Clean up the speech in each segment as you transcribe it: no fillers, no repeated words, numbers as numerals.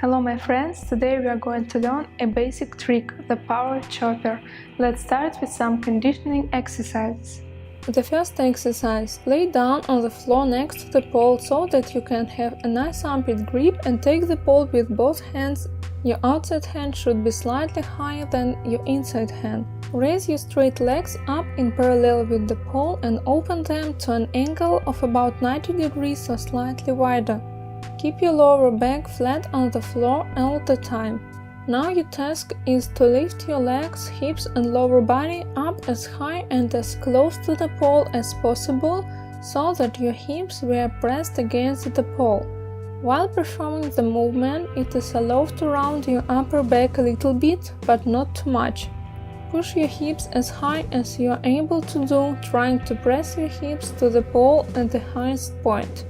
Hello my friends, today we are going to learn a basic trick, the power chopper. Let's start with some conditioning exercises. The first exercise, lay down on the floor next to the pole so that you can have a nice armpit grip and take the pole with both hands. Your outside hand should be slightly higher than your inside hand. Raise your straight legs up in parallel with the pole and open them to an angle of about 90 degrees or slightly wider. Keep your lower back flat on the floor all the time. Now your task is to lift your legs, hips and lower body up as high and as close to the pole as possible so that your hips were pressed against the pole. While performing the movement, it is allowed to round your upper back a little bit, but not too much. Push your hips as high as you are able to do, trying to press your hips to the pole at the highest point.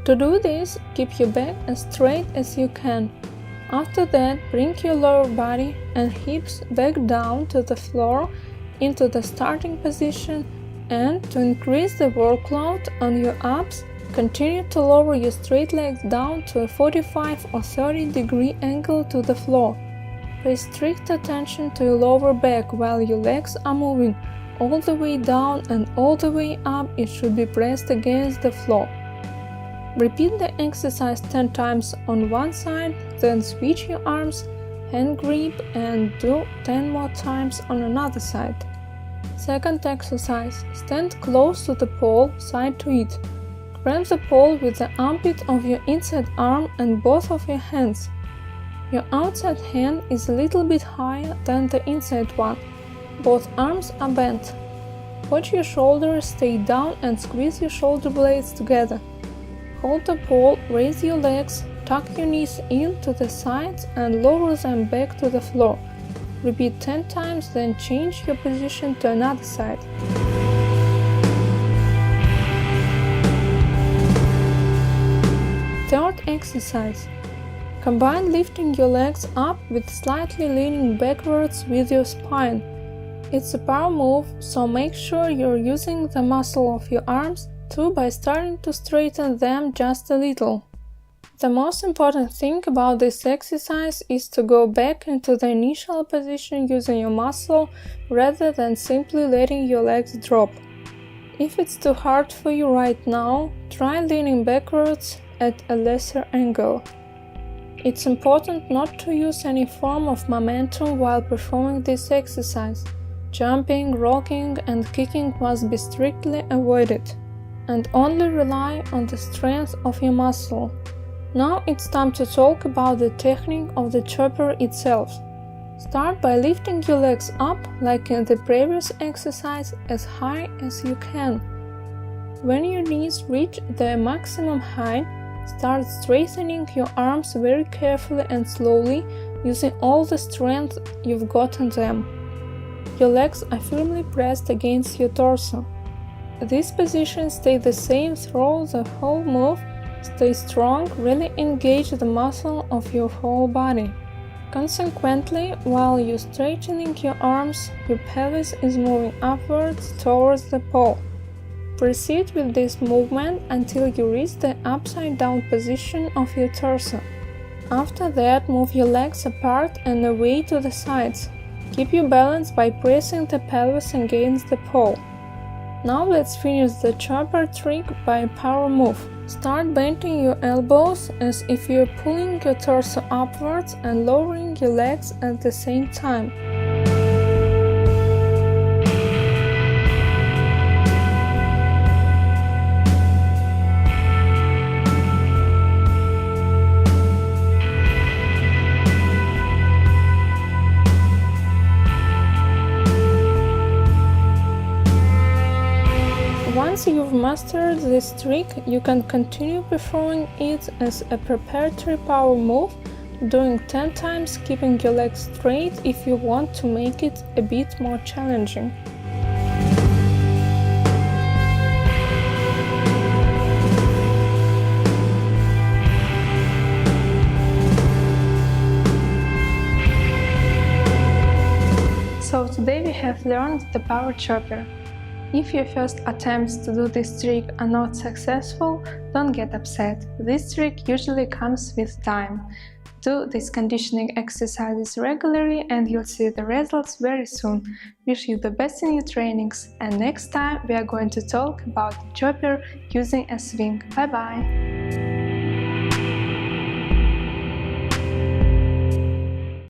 To do this, keep your back as straight as you can. After that, bring your lower body and hips back down to the floor into the starting position, and to increase the workload on your abs, continue to lower your straight legs down to a 45 or 30 degree angle to the floor. Pay strict attention to your lower back while your legs are moving all the way down and all the way up. It should be pressed against the floor. Repeat the exercise 10 times on one side, then switch your arms, hand grip and do 10 more times on another side. Second exercise, stand close to the pole, side to it. Grab the pole with the armpit of your inside arm and both of your hands. Your outside hand is a little bit higher than the inside one. Both arms are bent. Watch your shoulders stay down and squeeze your shoulder blades together. Hold the pole, raise your legs, tuck your knees in to the sides and lower them back to the floor. Repeat 10 times, then change your position to another side. Third exercise. Combine lifting your legs up with slightly leaning backwards with your spine. It's a power move, so make sure you're using the muscle of your arms too by starting to straighten them just a little. The most important thing about this exercise is to go back into the initial position using your muscle rather than simply letting your legs drop. If it's too hard for you right now, try leaning backwards at a lesser angle. It's important not to use any form of momentum while performing this exercise. Jumping, rocking and kicking must be strictly avoided, and only rely on the strength of your muscle. Now it's time to talk about the technique of the chopper itself. Start by lifting your legs up, like in the previous exercise, as high as you can. When your knees reach their maximum height, start straightening your arms very carefully and slowly, using all the strength you've got in them. Your legs are firmly pressed against your torso. This position stays the same throughout the whole move. Stay strong, really engage the muscle of your whole body. Consequently, while you're straightening your arms, your pelvis is moving upwards towards the pole. Proceed with this movement until you reach the upside down position of your torso. After that, move your legs apart and away to the sides. Keep your balance by pressing the pelvis against the pole. Now let's finish the chopper trick by a power move. Start bending your elbows as if you're pulling your torso upwards and lowering your legs at the same time. Once you've mastered this trick, you can continue performing it as a preparatory power move, doing 10 times, keeping your legs straight if you want to make it a bit more challenging. So today we have learned the power chopper. If your first attempts to do this trick are not successful, don't get upset. This trick usually comes with time. Do these conditioning exercises regularly and you'll see the results very soon. Wish you the best in your trainings, and next time we are going to talk about the chopper using a swing. Bye bye!